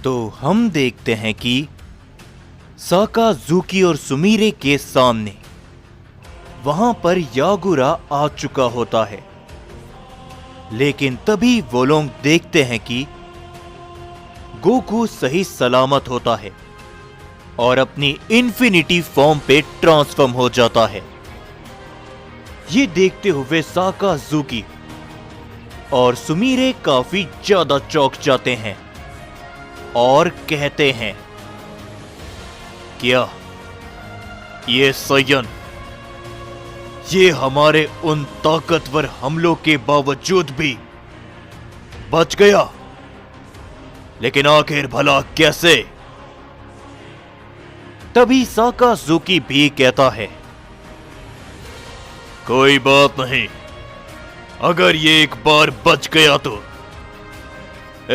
तो हम देखते हैं कि साकाजुकी और सुमिरे के सामने वहां पर यागुरा आ चुका होता है। लेकिन तभी वो लोग देखते हैं कि गोकू सही सलामत होता है और अपनी इन्फिनिटी फॉर्म पे ट्रांसफॉर्म हो जाता है। ये देखते हुए साकाजुकी और सुमिरे काफी ज्यादा चौंक जाते हैं और कहते हैं, क्या ये सयन, ये हमारे उन ताकतवर हमलों के बावजूद भी बच गया? लेकिन आखिर भला कैसे? तभी साकाजुकी भी कहता है, कोई बात नहीं, अगर ये एक बार बच गया तो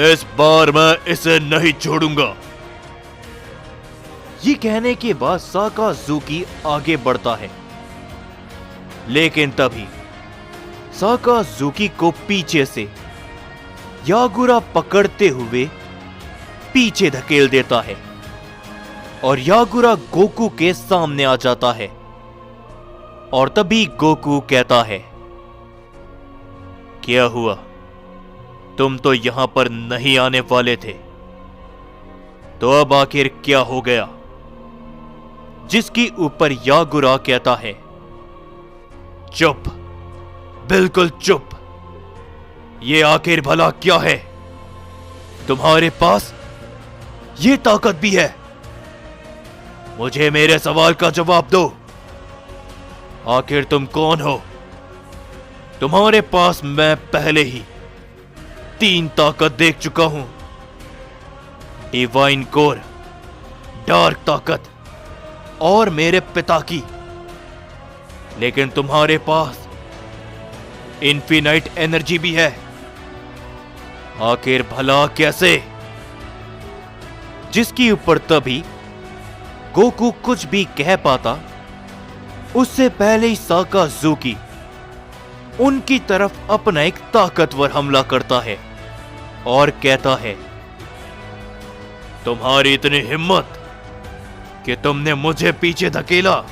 इस बार मैं इसे नहीं छोड़ूंगा। ये कहने के बाद साकाजुकी आगे बढ़ता है, लेकिन तभी साकाजुकी को पीछे से यागुरा पकड़ते हुए पीछे धकेल देता है और यागुरा गोकू के सामने आ जाता है। और तभी गोकू कहता है, क्या हुआ? तुम तो यहां पर नहीं आने वाले थे, तो अब आखिर क्या हो गया? जिसके ऊपर यागुरा कहता है, चुप, बिल्कुल चुप। ये आखिर भला क्या है? तुम्हारे पास ये ताकत भी है? मुझे मेरे सवाल का जवाब दो। आखिर तुम कौन हो? तुम्हारे पास मैं पहले ही 3 ताकत देख चुका हूं, डिवाइन कोर, डार्क ताकत और मेरे पिता की। लेकिन तुम्हारे पास इन्फिनाइट एनर्जी भी है। आखिर भला कैसे? जिसके ऊपर तभी गोकू कुछ भी कह पाता, उससे पहले ही साकाजुकी उनकी तरफ अपना एक ताकतवर हमला करता है और कहता है, तुम्हारी इतनी हिम्मत कि तुमने मुझे पीछे धकेला।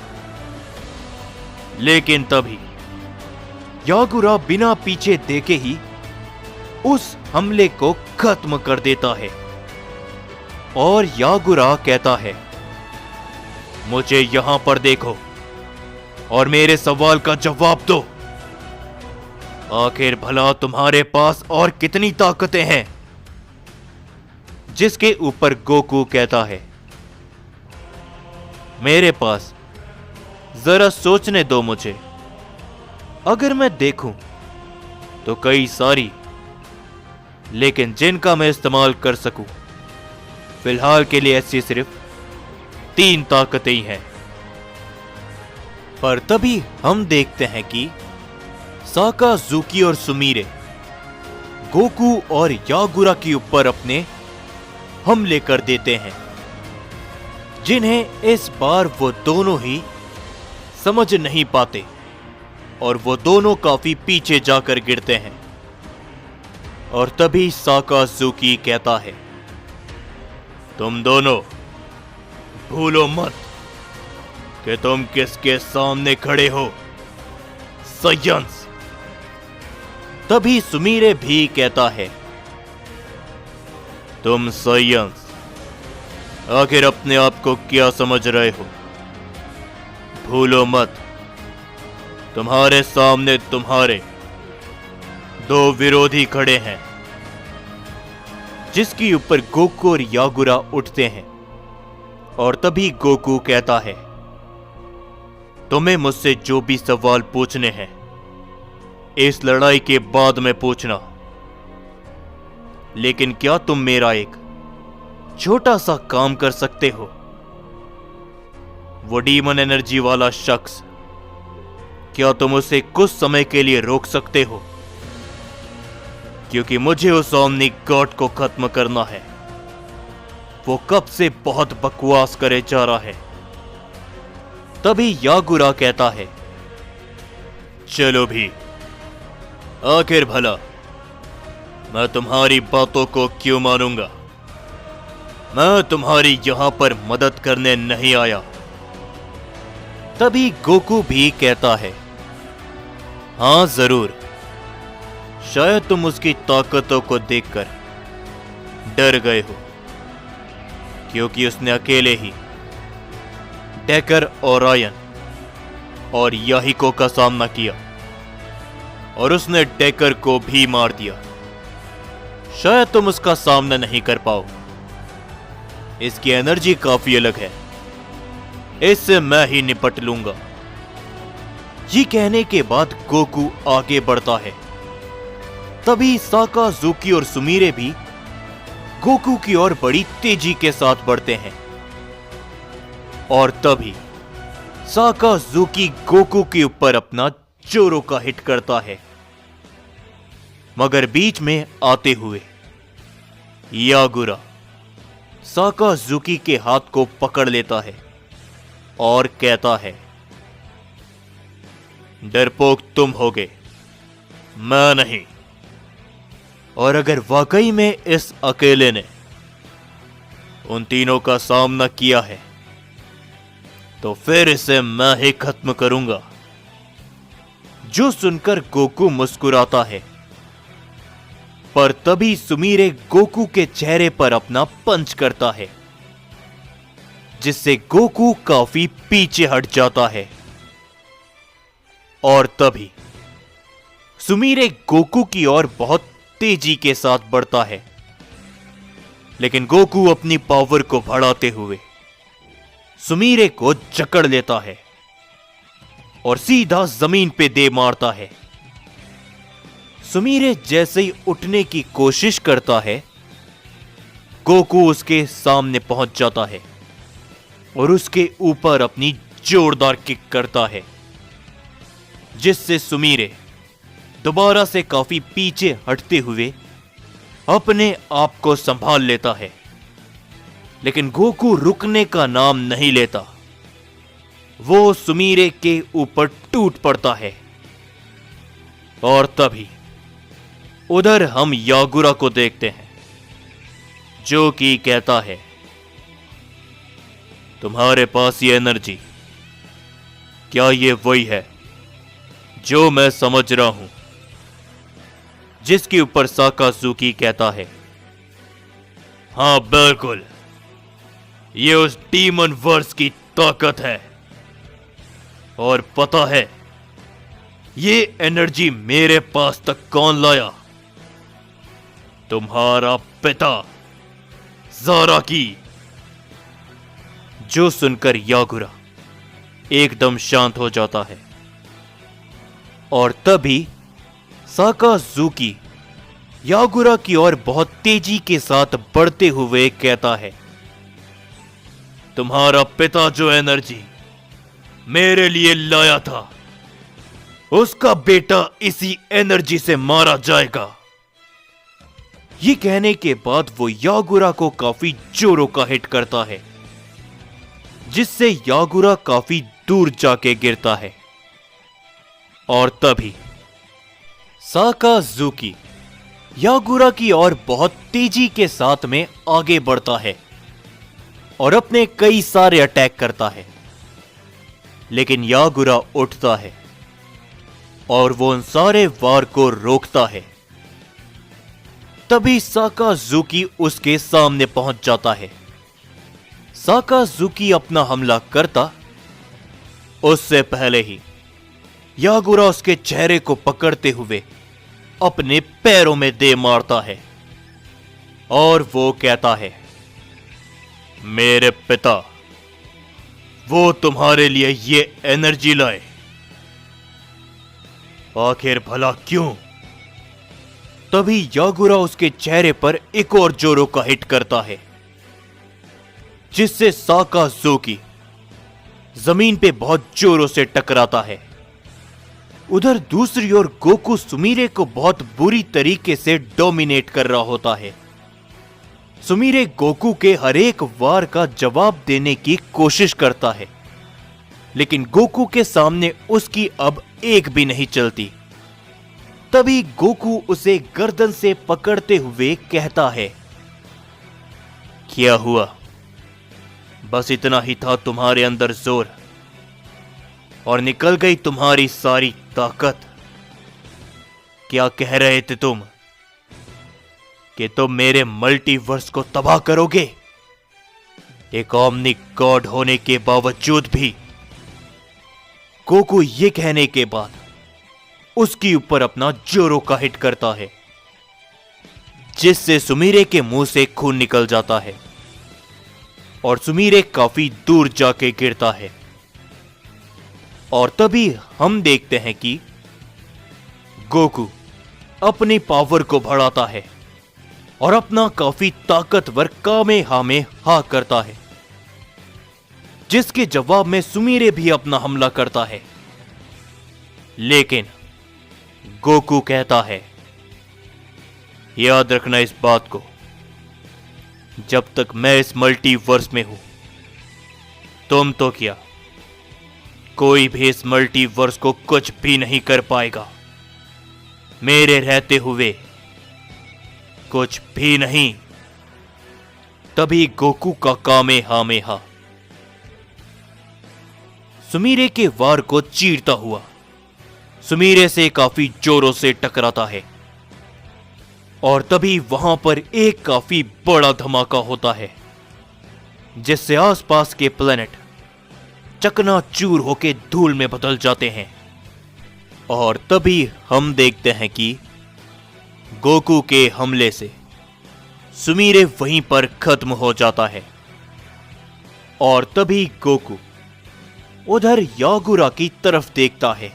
लेकिन तभी यागुरा बिना पीछे देखे ही उस हमले को खत्म कर देता है और यागुरा कहता है, मुझे यहां पर देखो और मेरे सवाल का जवाब दो। आखिर भला तुम्हारे पास और कितनी ताकतें हैं? जिसके ऊपर गोकू कहता है, मेरे पास जरा सोचने दो मुझे। अगर मैं देखूं तो कई सारी, लेकिन जिनका मैं इस्तेमाल कर सकूं फिलहाल के लिए ऐसी सिर्फ 3 ताकतें ही हैं। पर तभी हम देखते हैं कि साकाजुकी और सुमिरे गोकू और यागुरा के ऊपर अपने हमले कर देते हैं, जिन्हें इस बार वो दोनों ही समझ नहीं पाते और वो दोनों काफी पीछे जाकर गिरते हैं। और तभी साकाजुकी कहता है, तुम दोनों भूलो मत कि तुम किसके सामने खड़े हो, सायंस। तभी सुमिरे भी कहता है, तुम सायंस आखिर अपने आप को क्या समझ रहे हो? भूलो मत, तुम्हारे सामने तुम्हारे 2 विरोधी खड़े हैं। जिसके ऊपर गोकू और यागुरा उठते हैं और तभी गोकू कहता है, तुम्हें मुझसे जो भी सवाल पूछने हैं इस लड़ाई के बाद में पूछना। लेकिन क्या तुम मेरा एक छोटा सा काम कर सकते हो? वो डीमन एनर्जी वाला शख्स, क्या तुम उसे कुछ समय के लिए रोक सकते हो? क्योंकि मुझे उस ओमनी गॉड को खत्म करना है। वो कब से बहुत बकवास करे जा रहा है। तभी यागुरा कहता है, चलो भी, आखिर भला मैं तुम्हारी बातों को क्यों मानूंगा? मैं तुम्हारी यहां पर मदद करने नहीं आया। तभी गोकू भी कहता है, हां जरूर, शायद तुम उसकी ताकतों को देखकर डर गए हो, क्योंकि उसने अकेले ही डेकर, ओरायन और याहिको का सामना किया और उसने डेकर को भी मार दिया। शायद तुम उसका सामना नहीं कर पाओ। इसकी एनर्जी काफी अलग है, इससे मैं ही निपट लूंगा। ये कहने के बाद गोकू आगे बढ़ता है। तभी साकाजुकी और सुमीरे भी गोकू की ओर बड़ी तेजी के साथ बढ़ते हैं और तभी साकाजुकी गोकू के ऊपर अपना जोरो का हिट करता है, मगर बीच में आते हुए यागुरा साकाजुकी के हाथ को पकड़ लेता है और कहता है, डरपोक तुम होगे, मैं नहीं। और अगर वाकई में इस अकेले ने उन तीनों का सामना किया है तो फिर इसे मैं ही खत्म करूंगा। जो सुनकर गोकू मुस्कुराता है, पर तभी सुमीरे गोकू के चेहरे पर अपना पंच करता है, जिससे गोकू काफी पीछे हट जाता है। और तभी सुमीरे गोकू की ओर बहुत तेजी के साथ बढ़ता है, लेकिन गोकू अपनी पावर को बढ़ाते हुए सुमीरे को जकड़ लेता है और सीधा जमीन पे दे मारता है। सुमीरे जैसे ही उठने की कोशिश करता है, गोकू उसके सामने पहुंच जाता है और उसके ऊपर अपनी जोरदार किक करता है, जिससे सुमीरे दोबारा से काफी पीछे हटते हुए अपने आप को संभाल लेता है। लेकिन गोकू रुकने का नाम नहीं लेता। वो सुमीरे के ऊपर टूट पड़ता है और तभी उधर हम यागुरा को देखते हैं, जो कि कहता है, तुम्हारे पास ये एनर्जी, क्या ये वही है जो मैं समझ रहा हूं? जिसके ऊपर साकाजुकी कहता है, हां बिल्कुल, ये उस डीमन वर्स की ताकत है। और पता है ये एनर्जी मेरे पास तक कौन लाया? तुम्हारा पिता ज़ाराकी। जो सुनकर यागुरा एकदम शांत हो जाता है और तभी साकाजुकी यागुरा की ओर बहुत तेजी के साथ बढ़ते हुए कहता है, तुम्हारा पिता जो एनर्जी मेरे लिए लाया था, उसका बेटा इसी एनर्जी से मारा जाएगा। ये कहने के बाद वो यागुरा को काफी जोरों का हिट करता है, जिससे यागुरा काफी दूर जाके गिरता है। और तभी साकाजुकी यागुरा की ओर बहुत तेजी के साथ में आगे बढ़ता है और अपने कई सारे अटैक करता है, लेकिन यागुरा उठता है और वो उन सारे वार को रोकता है। तभी साकाजुकी उसके सामने पहुंच जाता है। साकाजुकी अपना हमला करता उससे पहले ही यागुरा उसके चेहरे को पकड़ते हुए अपने पैरों में दे मारता है और वो कहता है, मेरे पिता वो तुम्हारे लिए ये एनर्जी लाए, आखिर भला क्यों? तभी यागुरा उसके चेहरे पर एक और जोरों का हिट करता है, जिससे साकाजुकी जमीन पे बहुत जोरों से टकराता है। उधर दूसरी ओर गोकू सुमीरे को बहुत बुरी तरीके से डोमिनेट कर रहा होता है। सुमीरे गोकू के हर एक वार का जवाब देने की कोशिश करता है, लेकिन गोकू के सामने उसकी अब एक भी नहीं चलती। तभी गोकू उसे गर्दन से पकड़ते हुए कहता है, क्या हुआ? बस इतना ही था तुम्हारे अंदर जोर और निकल गई तुम्हारी सारी ताकत। क्या कह रहे थे तुम कि तुम मेरे मल्टीवर्स को तबाह करोगे? एक ओमनी गॉड होने के बावजूद भी गोकू ये कहने के बाद उसके ऊपर अपना जोरो का हिट करता है, जिससे सुमीरे के मुंह से खून निकल जाता है और सुमीरे काफी दूर जाके गिरता है। और तभी हम देखते हैं कि गोकू अपनी पावर को बढ़ाता है और अपना काफी ताकतवर कामेहामेहा करता है, जिसके जवाब में सुमीरे भी अपना हमला करता है। लेकिन गोकू कहता है, याद रखना इस बात को, जब तक मैं इस मल्टीवर्स में हूं, तुम तो क्या, कोई भी इस मल्टीवर्स को कुछ भी नहीं कर पाएगा। मेरे रहते हुए कुछ भी नहीं। तभी गोकू का कामेहामेहा सुमीरे के वार को चीरता हुआ सुमीरे से काफी जोरों से टकराता है और तभी वहां पर एक काफी बड़ा धमाका होता है, जिससे आसपास के प्लेनेट चकनाचूर होके धूल में बदल जाते हैं। और तभी हम देखते हैं कि गोकू के हमले से सुमीरे वहीं पर खत्म हो जाता है। और तभी गोकू उधर यागुरा की तरफ देखता है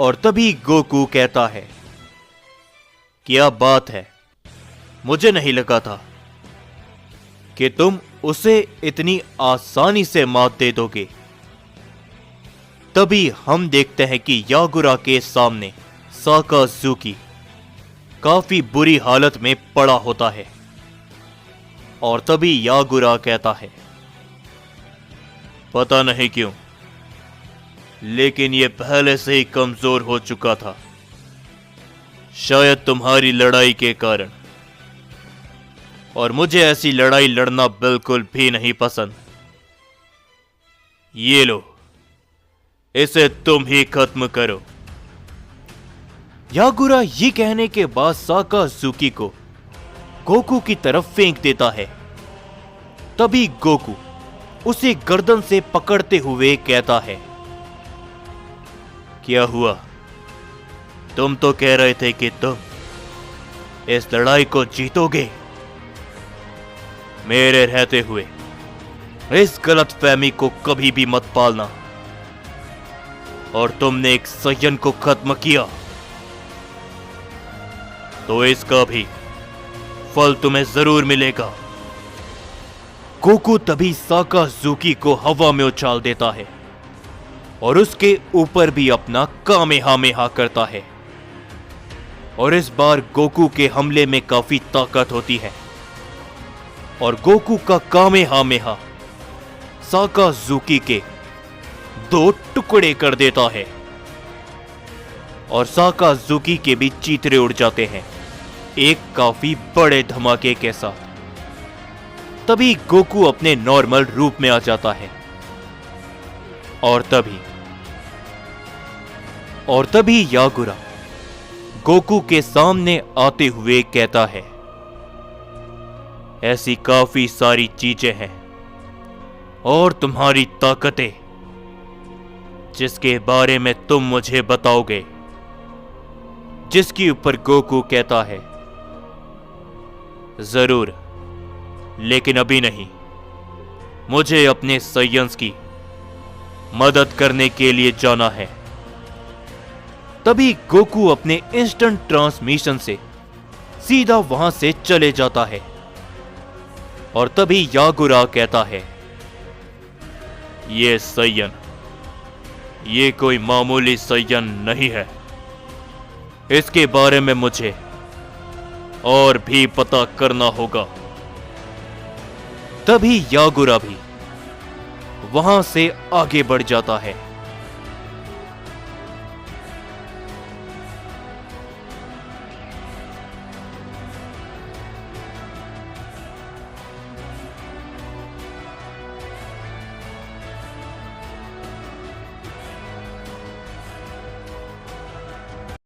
और तभी गोकू कहता है, क्या बात है, मुझे नहीं लगा था कि तुम उसे इतनी आसानी से मात दे दोगे। तभी हम देखते हैं कि यागुरा के सामने साकाजुकी काफी बुरी हालत में पड़ा होता है और तभी यागुरा कहता है, पता नहीं क्यों, लेकिन यह पहले से ही कमजोर हो चुका था, शायद तुम्हारी लड़ाई के कारण, और मुझे ऐसी लड़ाई लड़ना बिल्कुल भी नहीं पसंद। ये लो, इसे तुम ही खत्म करो। यागुरा ये कहने के बाद साकाजुकी को गोकू की तरफ फेंक देता है। तभी गोकू उसे गर्दन से पकड़ते हुए कहता है, क्या हुआ? तुम तो कह रहे थे कि तुम इस लड़ाई को जीतोगे। मेरे रहते हुए इस गलतफहमी को कभी भी मत पालना। और तुमने एक सय्यन को खत्म किया, तो इसका भी फल तुम्हें जरूर मिलेगा। गोकू तभी साकाजुकी को हवा में उछाल देता है और उसके ऊपर भी अपना कामेहामेहा करता है। और इस बार गोकू के हमले में काफी ताकत होती है और गोकू का कामेहामेहा साकाजुकी के 2 टुकड़े कर देता है और साकाजुकी के भी चीथड़े उड़ जाते हैं एक काफी बड़े धमाके के साथ। तभी गोकू अपने नॉर्मल रूप में आ जाता है और तभी यागुरा गोकू के सामने आते हुए कहता है, ऐसी काफी सारी चीजें हैं और तुम्हारी ताकतें जिसके बारे में तुम मुझे बताओगे। जिसके ऊपर गोकू कहता है, जरूर, लेकिन अभी नहीं, मुझे अपने सय्यंस की मदद करने के लिए जाना है। तभी गोकू अपने इंस्टेंट ट्रांसमिशन से सीधा वहां से चले जाता है और तभी यागुरा कहता है, ये सय्यन, ये कोई मामूली सय्यन नहीं है, इसके बारे में मुझे और भी पता करना होगा। तभी यागुरा भी वहां से आगे बढ़ जाता है